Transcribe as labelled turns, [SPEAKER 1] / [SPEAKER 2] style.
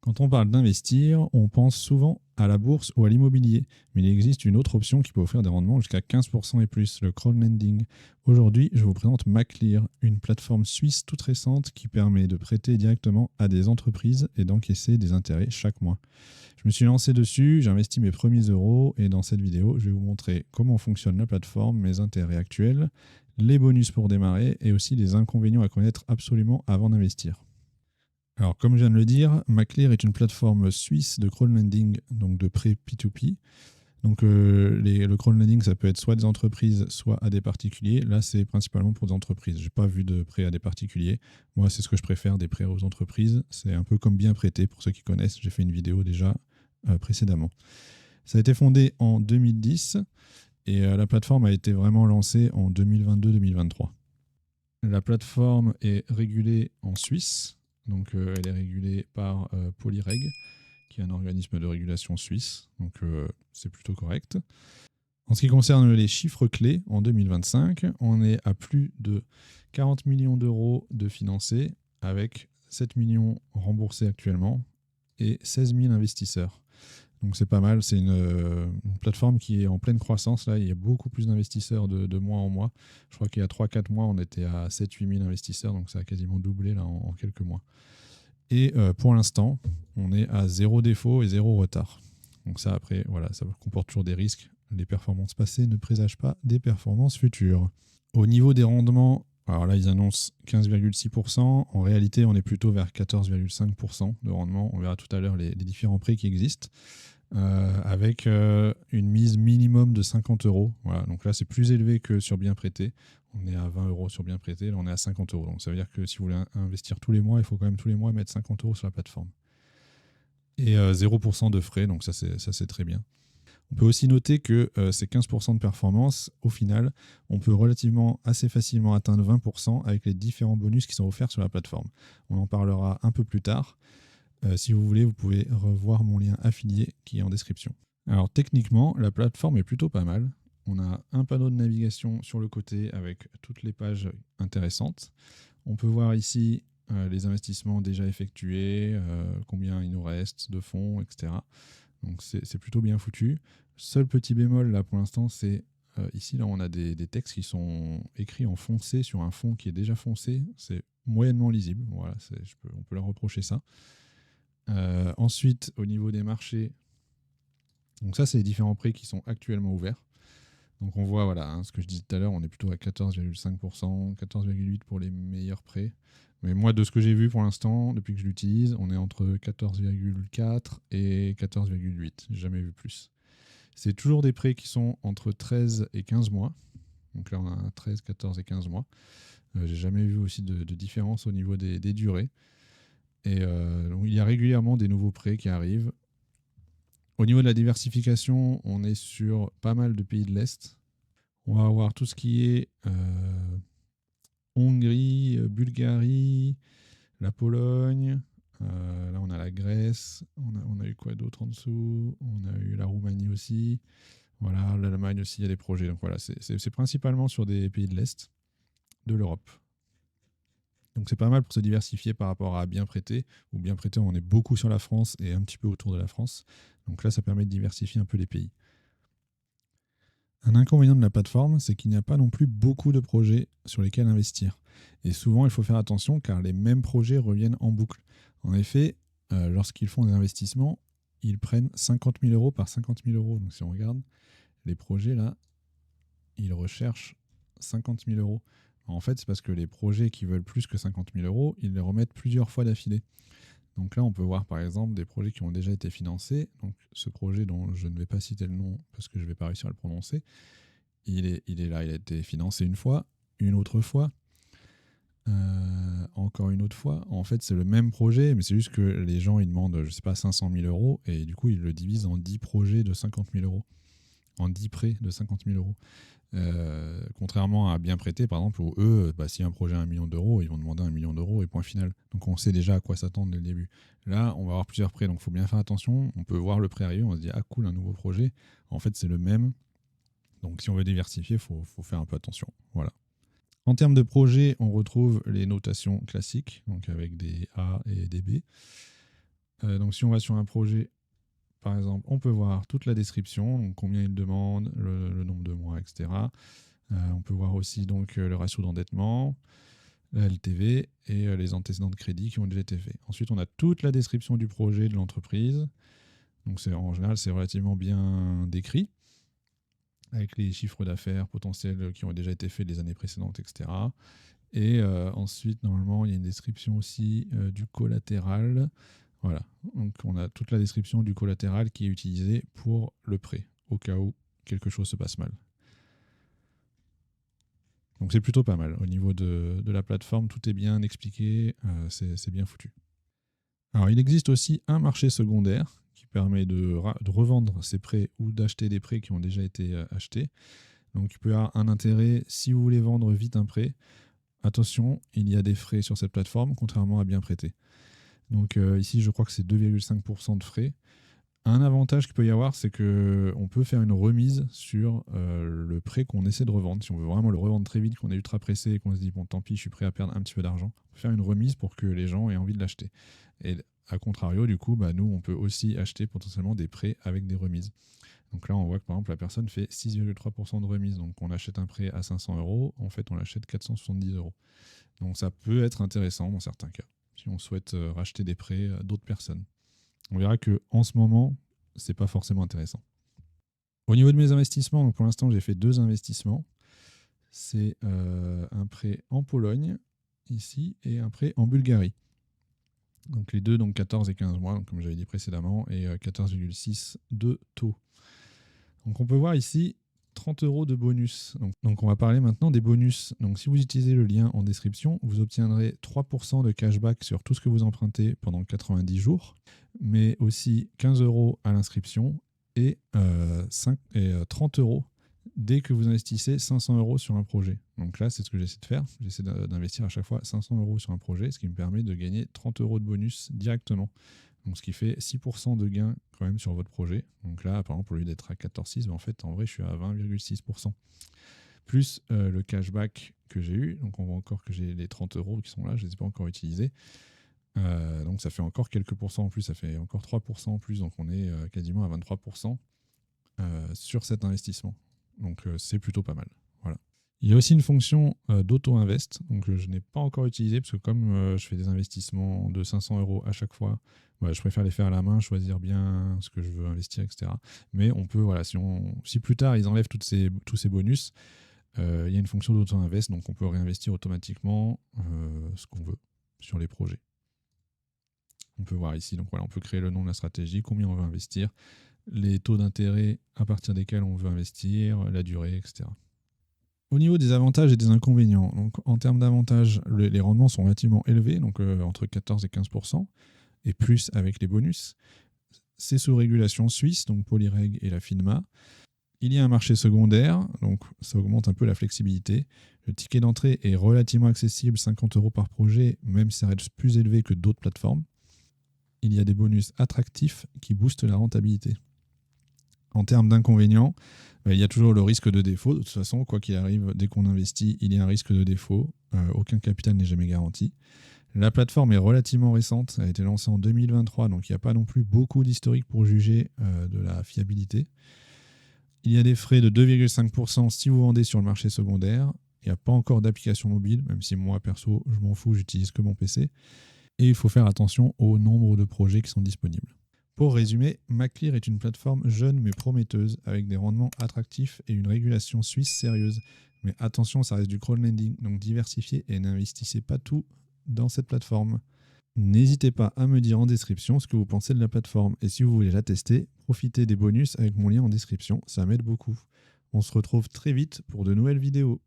[SPEAKER 1] Quand on parle d'investir, on pense souvent à la bourse ou à l'immobilier, mais il existe une autre option qui peut offrir des rendements jusqu'à 15% et plus, le crowdlending. Aujourd'hui, je vous présente Maclear, une plateforme suisse toute récente qui permet de prêter directement à des entreprises et d'encaisser des intérêts chaque mois. Je me suis lancé dessus, j'ai investi mes premiers euros et dans cette vidéo, je vais vous montrer comment fonctionne la plateforme, mes intérêts actuels, les bonus pour démarrer et aussi les inconvénients à connaître absolument avant d'investir. Alors, comme je viens de le dire, Maclear est une plateforme suisse de crowdlending, donc de prêt P2P. Donc, le crowdlending, ça peut être soit des entreprises, soit à des particuliers. Là, c'est principalement pour des entreprises. Je n'ai pas vu de prêt à des particuliers. Moi, c'est ce que je préfère, des prêts aux entreprises. C'est un peu comme bien prêter, pour ceux qui connaissent. J'ai fait une vidéo déjà précédemment. Ça a été fondé en 2010 et la plateforme a été vraiment lancée en 2022-2023. La plateforme est régulée en Suisse. Donc, elle est régulée par Polyreg, qui est un organisme de régulation suisse. Donc, c'est plutôt correct. En ce qui concerne les chiffres clés, en 2025, on est à plus de 40 millions d'euros de financés, avec 7 millions remboursés actuellement et 16 000 investisseurs. Donc c'est pas mal, c'est une plateforme qui est en pleine croissance. Là, il y a beaucoup plus d'investisseurs de mois en mois. Je crois qu'il y a 3-4 mois, on était à 7-8 000 investisseurs, donc ça a quasiment doublé là, en quelques mois. Et pour l'instant, on est à 0 défaut et 0 retard. Donc ça, après, voilà, ça comporte toujours des risques. Les performances passées ne présagent pas des performances futures. Au niveau des rendements, alors là, ils annoncent 15,6%. En réalité, on est plutôt vers 14,5% de rendement. On verra tout à l'heure les différents prêts qui existent. Avec une mise minimum de 50 euros. Voilà, donc là, c'est plus élevé que sur bien prêté. On est à 20 euros sur bien prêté, là, on est à 50 euros. Donc ça veut dire que si vous voulez investir tous les mois, il faut quand même tous les mois mettre 50 euros sur la plateforme. Et 0% de frais, donc ça, c'est très bien. On peut aussi noter que ces 15% de performance, au final, on peut relativement assez facilement atteindre 20% avec les différents bonus qui sont offerts sur la plateforme. On en parlera un peu plus tard. Si vous voulez, vous pouvez revoir mon lien affilié qui est en description. Alors techniquement, la plateforme est plutôt pas mal. On a un panneau de navigation sur le côté avec toutes les pages intéressantes. On peut voir ici les investissements déjà effectués, combien il nous reste de fonds, etc. Donc c'est plutôt bien foutu. Seul petit bémol là pour l'instant, c'est ici là on a des textes qui sont écrits en foncé sur un fond qui est déjà foncé. C'est moyennement lisible. Voilà, on peut leur reprocher ça. Ensuite, au niveau des marchés, donc ça, c'est les différents prêts qui sont actuellement ouverts. Donc on voit, voilà, ce que je disais tout à l'heure, on est plutôt à 14,5%, 14,8% pour les meilleurs prêts. Mais moi, de ce que j'ai vu pour l'instant, depuis que je l'utilise, on est entre 14,4 et 14,8. J'ai jamais vu plus. C'est toujours des prêts qui sont entre 13 et 15 mois. Donc là, on a 13, 14 et 15 mois. J'ai jamais vu aussi de différence au niveau des durées. Et donc, il y a régulièrement des nouveaux prêts qui arrivent. Au niveau de la diversification, on est sur pas mal de pays de l'Est. On va avoir tout ce qui est Hongrie, Bulgarie, la Pologne. Là, on a la Grèce. On a eu quoi d'autre en dessous? On a eu la Roumanie aussi. Voilà, l'Allemagne aussi, il y a des projets. Donc voilà, c'est principalement sur des pays de l'Est de l'Europe. Donc c'est pas mal pour se diversifier par rapport à bien prêter. Ou bien prêter, on est beaucoup sur la France et un petit peu autour de la France. Donc là, ça permet de diversifier un peu les pays. Un inconvénient de la plateforme, c'est qu'il n'y a pas non plus beaucoup de projets sur lesquels investir. Et souvent, il faut faire attention car les mêmes projets reviennent en boucle. En effet, lorsqu'ils font des investissements, ils prennent 50 000 euros par 50 000 euros. Donc si on regarde les projets là, ils recherchent 50 000 euros. En fait, c'est parce que les projets qui veulent plus que 50 000 euros, ils les remettent plusieurs fois d'affilée. Donc là, on peut voir par exemple des projets qui ont déjà été financés. Donc ce projet dont je ne vais pas citer le nom parce que je ne vais pas réussir à le prononcer, il est là, il a été financé une fois, une autre fois, encore une autre fois. En fait, c'est le même projet, mais c'est juste que les gens, ils demandent, je sais pas, 500 000 euros et du coup, ils le divisent en 10 projets de 50 000 euros, en 10 prêts de 50 000 euros. Contrairement à bien prêter, par exemple, où eux, si un projet a 1 million d'euros, ils vont demander 1 million d'euros et point final. Donc on sait déjà à quoi s'attendre dès le début. Là, on va avoir plusieurs prêts, donc il faut bien faire attention. On peut voir le prêt arriver, on se dit, ah cool, un nouveau projet. En fait, c'est le même. Donc si on veut diversifier, il faut faire un peu attention. Voilà. En termes de projet, on retrouve les notations classiques, donc avec des A et des B. Donc si on va sur un projet, par exemple, on peut voir toute la description, donc combien il demande, le nombre de mois, etc. On peut voir aussi donc le ratio d'endettement, la LTV et les antécédents de crédit qui ont déjà été faits. Ensuite, on a toute la description du projet de l'entreprise. Donc en général, c'est relativement bien décrit, avec les chiffres d'affaires potentiels qui ont déjà été faits les années précédentes, etc. Et ensuite, normalement, il y a une description aussi du collatéral. Voilà, donc on a toute la description du collatéral qui est utilisé pour le prêt, au cas où quelque chose se passe mal. Donc c'est plutôt pas mal. Au niveau de la plateforme, tout est bien expliqué, c'est bien foutu. Alors il existe aussi un marché secondaire qui permet de revendre ces prêts ou d'acheter des prêts qui ont déjà été achetés. Donc il peut y avoir un intérêt, si vous voulez vendre vite un prêt, attention, il y a des frais sur cette plateforme, contrairement à bien prêter. Donc ici, je crois que c'est 2,5% de frais. Un avantage qu'il peut y avoir, c'est qu'on peut faire une remise sur le prêt qu'on essaie de revendre. Si on veut vraiment le revendre très vite, qu'on est ultra pressé et qu'on se dit, bon, tant pis, je suis prêt à perdre un petit peu d'argent, on peut faire une remise pour que les gens aient envie de l'acheter. Et à contrario, du coup, nous, on peut aussi acheter potentiellement des prêts avec des remises. Donc là, on voit que par exemple, la personne fait 6,3% de remise. Donc on achète un prêt à 500 €, en fait, on l'achète 470 €. Donc ça peut être intéressant dans certains cas, si on souhaite racheter des prêts d'autres personnes. On verra qu'en ce moment, ce n'est pas forcément intéressant. Au niveau de mes investissements, donc pour l'instant, j'ai fait 2 investissements. C'est un prêt en Pologne, ici, et un prêt en Bulgarie. Donc les deux, donc 14 et 15 mois, donc comme j'avais dit précédemment, et 14,6 de taux. Donc on peut voir ici 30 € de bonus. Donc on va parler maintenant des bonus. Donc si vous utilisez le lien en description, vous obtiendrez 3% de cashback sur tout ce que vous empruntez pendant 90 jours, mais aussi 15 € à l'inscription et 30 € dès que vous investissez 500 € sur un projet. Donc là, c'est ce que j'essaie de faire. J'essaie d'investir à chaque fois 500 € sur un projet, ce qui me permet de gagner 30 € de bonus directement. Donc, ce qui fait 6% de gain quand même sur votre projet. Donc là, par exemple, au lieu d'être à 14,6, en fait, en vrai, je suis à 20,6%. Plus le cashback que j'ai eu. Donc, on voit encore que j'ai les 30 € qui sont là. Je ne les ai pas encore utilisés. Donc, ça fait encore quelques pourcents en plus. Ça fait encore 3% en plus. Donc, on est quasiment à 23% sur cet investissement. Donc, c'est plutôt pas mal. Voilà. Il y a aussi une fonction d'auto-invest, donc je n'ai pas encore utilisé parce que comme je fais des investissements de 500 € à chaque fois, je préfère les faire à la main, choisir bien ce que je veux investir, etc. Mais on peut, voilà, si plus tard ils enlèvent tous ces bonus, il y a une fonction d'auto-invest, donc on peut réinvestir automatiquement ce qu'on veut sur les projets. On peut voir ici, donc voilà, on peut créer le nom de la stratégie, combien on veut investir, les taux d'intérêt à partir desquels on veut investir, la durée, etc. Au niveau des avantages et des inconvénients, donc en termes d'avantages, les rendements sont relativement élevés, donc entre 14 et 15%, et plus avec les bonus. C'est sous régulation suisse, donc Polyreg et la FINMA. Il y a un marché secondaire, donc ça augmente un peu la flexibilité. Le ticket d'entrée est relativement accessible, 50 € par projet, même si ça reste plus élevé que d'autres plateformes. Il y a des bonus attractifs qui boostent la rentabilité. En termes d'inconvénients, il y a toujours le risque de défaut. De toute façon, quoi qu'il arrive, dès qu'on investit, il y a un risque de défaut. Aucun capital n'est jamais garanti. La plateforme est relativement récente. Elle a été lancée en 2023, donc il n'y a pas non plus beaucoup d'historique pour juger de la fiabilité. Il y a des frais de 2,5% si vous vendez sur le marché secondaire. Il n'y a pas encore d'application mobile, même si moi, perso, je m'en fous, j'utilise que mon PC. Et il faut faire attention au nombre de projets qui sont disponibles. Pour résumer, Maclear est une plateforme jeune mais prometteuse avec des rendements attractifs et une régulation suisse sérieuse. Mais attention, ça reste du crowdlending, donc diversifiez et n'investissez pas tout dans cette plateforme. N'hésitez pas à me dire en description ce que vous pensez de la plateforme et si vous voulez la tester, profitez des bonus avec mon lien en description, ça m'aide beaucoup. On se retrouve très vite pour de nouvelles vidéos.